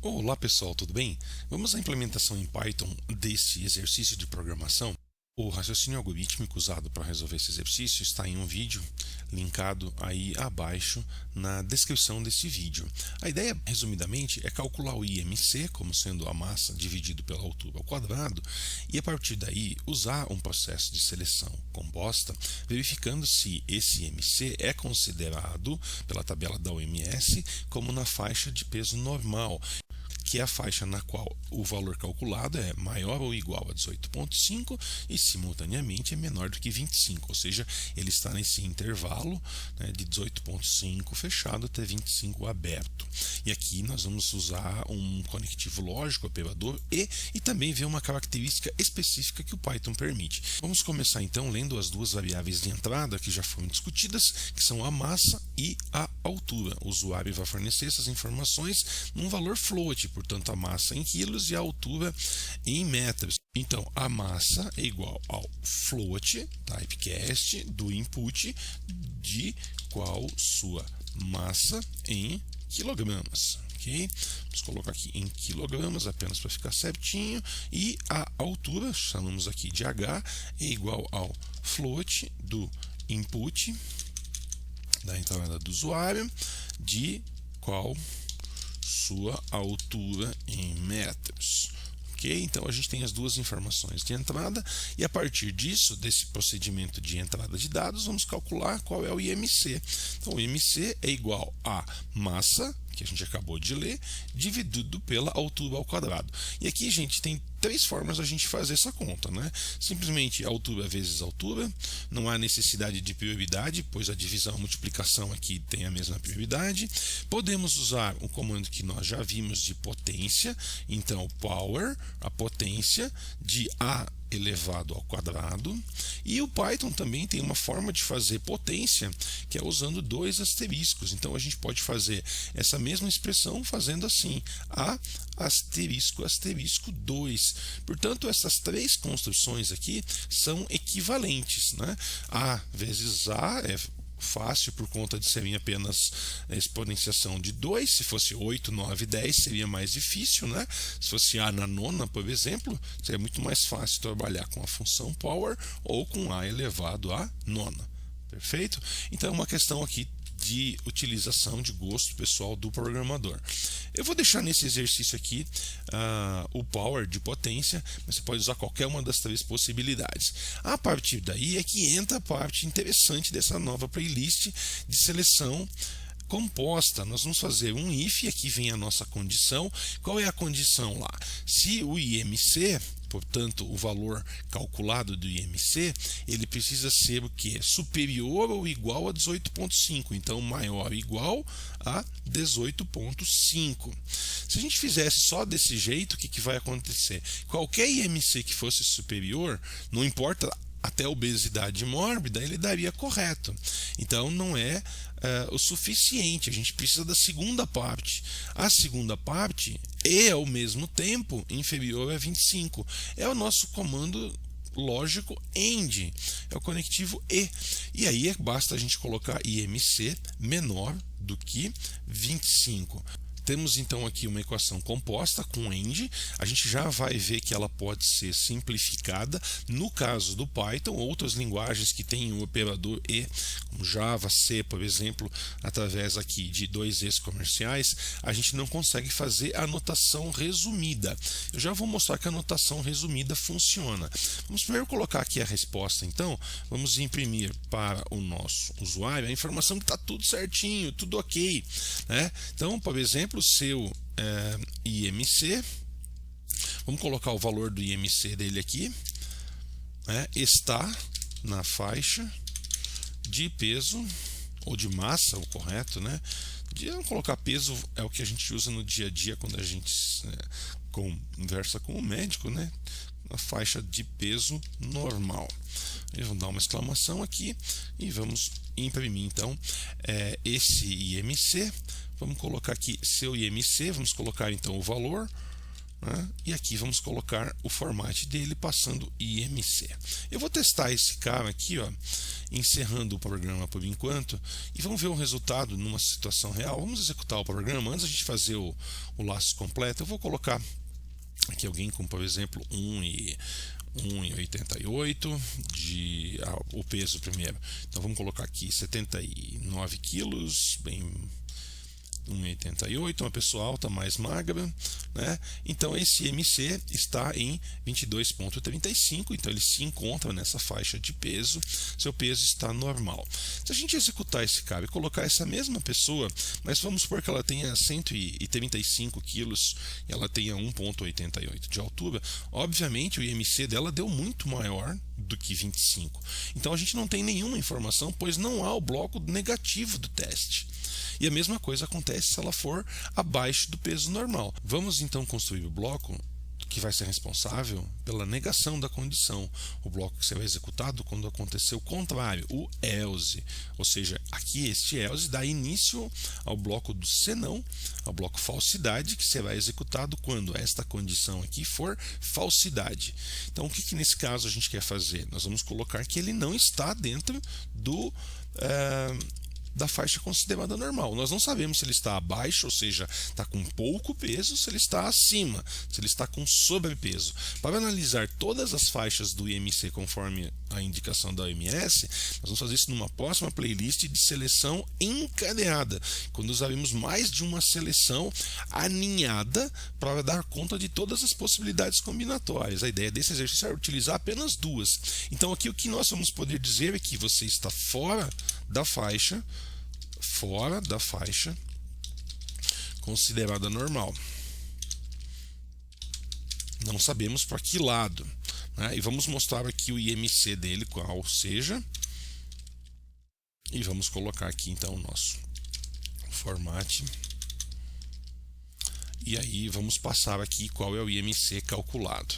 Olá pessoal, tudo bem? Vamos à implementação em Python deste exercício de programação. O raciocínio algorítmico usado para resolver esse exercício está em um vídeo linkado aí abaixo na descrição desse vídeo. A ideia, resumidamente, é calcular o IMC como sendo a massa dividido pela altura ao quadrado e a partir daí usar um processo de seleção composta, verificando se esse IMC é considerado pela tabela da OMS como na faixa de peso normal, que é a faixa na qual o valor calculado é maior ou igual a 18,5 e simultaneamente é menor do que 25, ou seja, ele está nesse intervalo, né, de 18,5 fechado até 25 aberto. E aqui nós vamos usar um conectivo lógico, operador e também ver uma característica específica que o Python permite. Vamos começar então lendo as duas variáveis de entrada que já foram discutidas, que são a massa e a altura. O usuário vai fornecer essas informações num valor float, portanto a massa em quilos e a altura em metros. Então a massa é igual ao float, typecast, do input, de qual sua massa em quilogramas. Okay? Vamos colocar aqui em quilogramas apenas para ficar certinho. E a altura, chamamos aqui de H, é igual ao float do input, da entrada do usuário, de qual sua altura em metros. Ok? Então a gente tem as duas informações de entrada e a partir disso, desse procedimento de entrada de dados, vamos calcular qual é o IMC. Então o IMC é igual a massa, que a gente acabou de ler, dividido pela altura ao quadrado. E aqui, gente, tem três formas de a gente fazer essa conta, né? Simplesmente altura vezes altura, não há necessidade de prioridade, pois a divisão, a multiplicação aqui tem a mesma prioridade. Podemos usar um comando que nós já vimos de potência, então power, a potência de A elevado ao quadrado, e o Python também tem uma forma de fazer potência, que é usando dois asteriscos. Então a gente pode fazer essa mesma expressão fazendo assim, A asterisco asterisco 2. Portanto, essas três construções aqui são equivalentes, né? A vezes A é fácil por conta de serem apenas a exponenciação de 2. Se fosse 8, 9, 10 seria mais difícil, né? Se fosse A na nona, por exemplo, seria muito mais fácil trabalhar com a função power ou com A elevado à nona. Perfeito? Então é uma questão aqui de utilização de gosto pessoal do programador. Eu vou deixar nesse exercício aqui o power de potência, mas você pode usar qualquer uma das três possibilidades. A partir daí é que entra a parte interessante dessa nova playlist de seleção composta. Nós vamos fazer um if, e aqui vem a nossa condição. Qual é a condição lá? Se o IMC, portanto, o valor calculado do IMC, ele precisa ser o que? Superior ou igual a 18,5. Então, maior ou igual a 18,5. Se a gente fizesse só desse jeito, o que vai acontecer? Qualquer IMC que fosse superior, não importa até a obesidade mórbida, ele daria correto. Então não é o suficiente, a gente precisa da segunda parte. A segunda parte é ao mesmo tempo inferior a 25. É o nosso comando lógico AND, é o conectivo e aí basta a gente colocar IMC menor do que 25. Temos então aqui uma equação composta com AND. A gente já vai ver que ela pode ser simplificada. No caso do Python, outras linguagens que têm o operador E, como Java, C, por exemplo, através aqui de dois E's comerciais, a gente não consegue fazer a notação resumida. Eu já vou mostrar que a notação resumida funciona. Vamos primeiro colocar aqui a resposta, então. Vamos imprimir para o nosso usuário a informação que está tudo certinho, tudo ok, né? Então, por exemplo, o seu IMC, vamos colocar o valor do IMC dele aqui, né, está na faixa de peso, ou de massa, o correto, né? Vamos colocar peso, é o que a gente usa no dia a dia quando a gente conversa com o médico, né? Na faixa de peso normal. E vamos dar uma exclamação aqui e vamos imprimir então esse IMC. Vamos colocar aqui seu IMC, vamos colocar então o valor né? E aqui vamos colocar o format dele passando IMC. Eu vou testar esse cara aqui, ó, encerrando o programa por enquanto, e vamos ver o resultado numa situação real. Vamos executar o programa. Antes de a gente fazer o laço completo, eu vou colocar aqui alguém com, por exemplo, 1,88 de o peso primeiro. Então vamos colocar aqui 79 quilos, bem 1,88, uma pessoa alta, mais magra, né? Então esse IMC está em 22,35, então ele se encontra nessa faixa de peso, seu peso está normal. Se a gente executar esse cara e colocar essa mesma pessoa, mas vamos supor que ela tenha 135 quilos e ela tenha 1,88 de altura, obviamente o IMC dela deu muito maior do que 25. Então a gente não tem nenhuma informação, pois não há o bloco negativo do teste. E a mesma coisa acontece se ela for abaixo do peso normal. Vamos então construir o bloco que vai ser responsável pela negação da condição. O bloco que será executado quando acontecer o contrário, o else. Ou seja, aqui este else dá início ao bloco do senão, ao bloco falsidade, que será executado quando esta condição aqui for falsidade. Então o que nesse caso a gente quer fazer? Nós vamos colocar que ele não está dentro da faixa considerada normal. Nós não sabemos se ele está abaixo, ou seja, está com pouco peso, se ele está acima, se ele está com sobrepeso. Para analisar todas as faixas do IMC conforme a indicação da OMS, nós vamos fazer isso numa próxima playlist de seleção encadeada, quando usaremos mais de uma seleção aninhada para dar conta de todas as possibilidades combinatórias. A ideia desse exercício é utilizar apenas duas. Então aqui o que nós vamos poder dizer é que você está fora da faixa considerada normal. Não sabemos para que lado, né? E vamos mostrar aqui o IMC dele, qual seja, e vamos colocar aqui então o nosso format. E aí vamos passar aqui qual é o IMC calculado.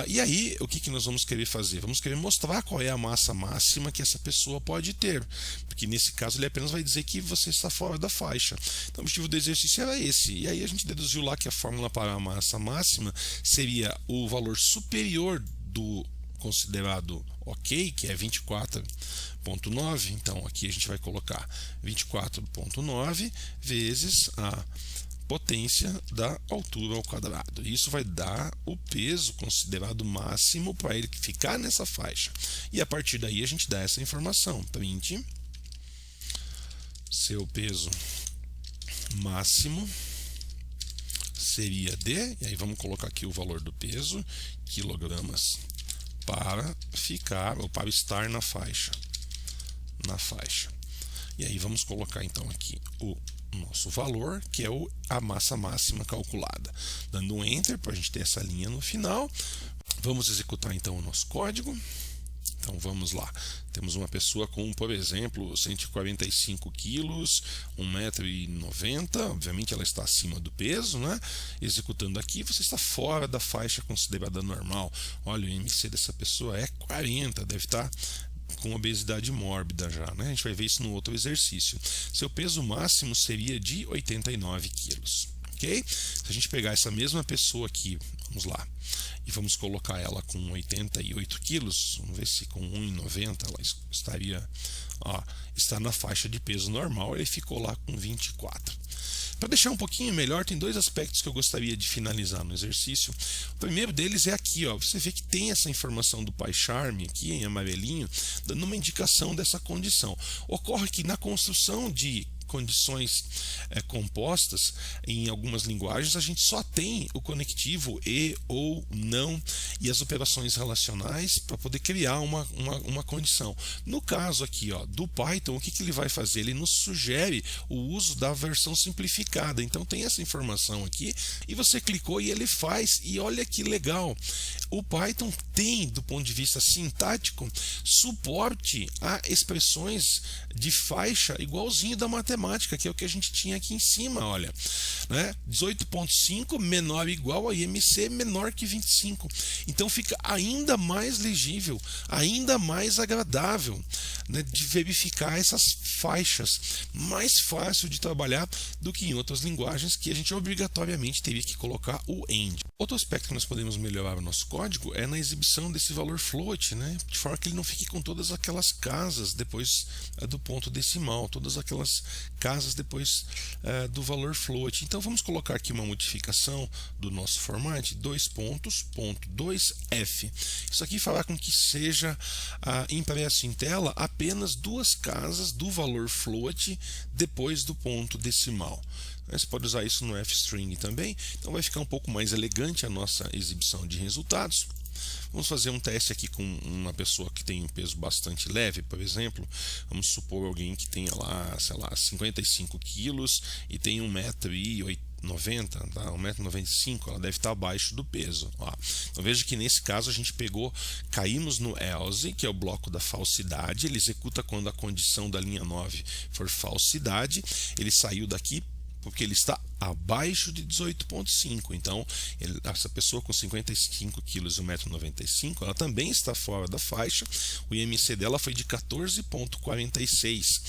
E aí o que nós vamos querer fazer? Vamos querer mostrar qual é a massa máxima que essa pessoa pode ter, porque nesse caso ele apenas vai dizer que você está fora da faixa. Então o objetivo do exercício era esse, e aí a gente deduziu lá que a fórmula para a massa máxima seria o valor superior do considerado ok, que é 24,9. Então aqui a gente vai colocar 24,9 vezes a potência da altura ao quadrado. Isso vai dar o peso considerado máximo para ele ficar nessa faixa. E a partir daí a gente dá essa informação. Print seu peso máximo seria de, e aí vamos colocar aqui o valor do peso, quilogramas, para ficar ou para estar na faixa. E aí vamos colocar então aqui o nosso valor, que é a massa máxima calculada. Dando um Enter para a gente ter essa linha no final. Vamos executar então o nosso código. Então vamos lá. Temos uma pessoa com, por exemplo, 145 quilos, 1,90 m. Obviamente ela está acima do peso, né? Executando aqui, você está fora da faixa considerada normal. Olha, o IMC dessa pessoa é 40, deve estar com obesidade mórbida já, né? A gente vai ver isso no outro exercício. Seu peso máximo seria de 89 quilos, ok? Se a gente pegar essa mesma pessoa aqui, vamos lá, e vamos colocar ela com 88 quilos, vamos ver se com 1,90 ela estaria, está na faixa de peso normal, ele ficou lá com 24. Para deixar um pouquinho melhor, tem dois aspectos que eu gostaria de finalizar no exercício. O primeiro deles é aqui, ó, você vê que tem essa informação do PyCharm aqui em amarelinho, dando uma indicação dessa condição. Ocorre que na construção de condições compostas, em algumas linguagens, a gente só tem o conectivo e ou não e as operações relacionais para poder criar uma condição. No caso aqui, ó, do Python, o que ele vai fazer? Ele nos sugere o uso da versão simplificada. Então tem essa informação aqui e você clicou e ele faz, e olha que legal. O Python tem, do ponto de vista sintático, suporte a expressões de faixa igualzinho da matemática. matemática, que é o que a gente tinha aqui em cima, olha, né? 18,5 menor ou igual a IMC menor que 25. Então fica ainda mais legível, ainda mais agradável, né, de verificar essas faixas, mais fácil de trabalhar do que em outras linguagens que a gente obrigatoriamente teria que colocar o AND. Outro aspecto que nós podemos melhorar o nosso código é na exibição desse valor float, né, de forma que ele não fique com todas aquelas casas depois do ponto decimal, todas aquelas casas depois do valor float. Então vamos colocar aqui uma modificação do nosso format, 2 pontos, ponto 2f. Isso aqui fará com que seja impresso em tela apenas duas casas do valor float depois do ponto decimal. Você pode usar isso no fstring também, então vai ficar um pouco mais elegante a nossa exibição de resultados. Vamos fazer um teste aqui com uma pessoa que tem um peso bastante leve, por exemplo. Vamos supor alguém que tenha lá, sei lá, 55 quilos e tem 1,90 m, tá? 1,95 m, ela deve estar abaixo do peso. Ó. Então veja que nesse caso a gente caímos no else, que é o bloco da falsidade. Ele executa quando a condição da linha 9 for falsidade. Ele saiu daqui porque ele está abaixo de 18,5. Então, essa pessoa com 55 kg e 1,95 m, ela também está fora da faixa. O IMC dela foi de 14,46.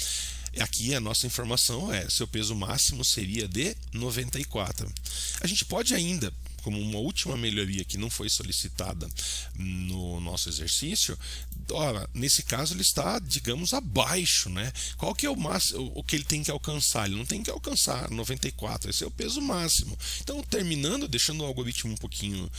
Aqui a nossa informação seu peso máximo seria de 94. A gente pode ainda, como uma última melhoria que não foi solicitada no nosso exercício, nesse caso ele está, digamos, abaixo, né? Qual que é o máximo, o que ele tem que alcançar? Ele não tem que alcançar 94, esse é o peso máximo. Então, terminando, deixando o algoritmo um pouquinho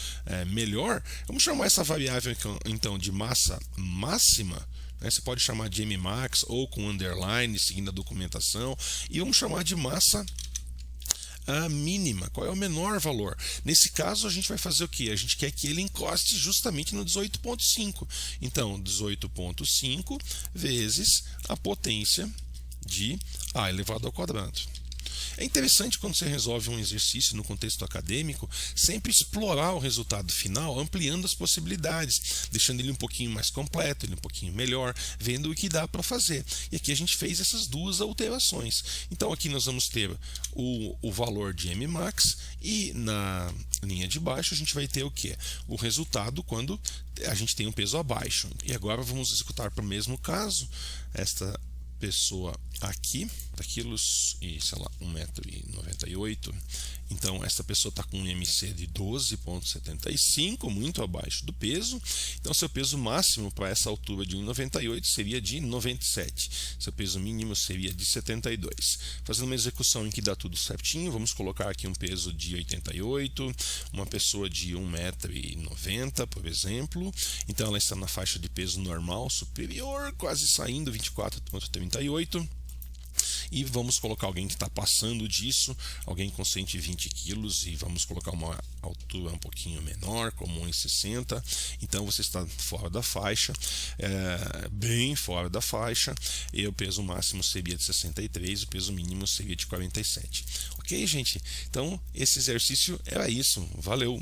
melhor, vamos chamar essa variável então de massa máxima. Você pode chamar de mmax ou com underline, seguindo a documentação, e vamos chamar de massa a mínima, qual é o menor valor. Nesse caso a gente vai fazer o que? A gente quer que ele encoste justamente no 18,5. Então 18,5 vezes a potência de a elevado ao quadrado. É interessante quando você resolve um exercício no contexto acadêmico, sempre explorar o resultado final, ampliando as possibilidades, deixando ele um pouquinho mais completo, ele um pouquinho melhor, vendo o que dá para fazer. E aqui a gente fez essas duas alterações. Então aqui nós vamos ter o valor de mmax e na linha de baixo a gente vai ter o que? O resultado quando a gente tem um peso abaixo. E agora vamos executar para o mesmo caso, esta pessoa aqui, quilos e, sei lá, 1,98 m. Então, essa pessoa está com um IMC de 12,75, muito abaixo do peso. Então, seu peso máximo para essa altura de 1,98 seria de 97. Seu peso mínimo seria de 72. Fazendo uma execução em que dá tudo certinho, vamos colocar aqui um peso de 88, uma pessoa de 1,90 m, por exemplo. Então, ela está na faixa de peso normal superior, quase saindo, 24,38. E vamos colocar alguém que está passando disso, alguém com 120 quilos, e vamos colocar uma altura um pouquinho menor, como 1,60 m. Então você está fora da faixa, bem fora da faixa, e o peso máximo seria de 63, o peso mínimo seria de 47. Ok, gente? Então esse exercício era isso. Valeu!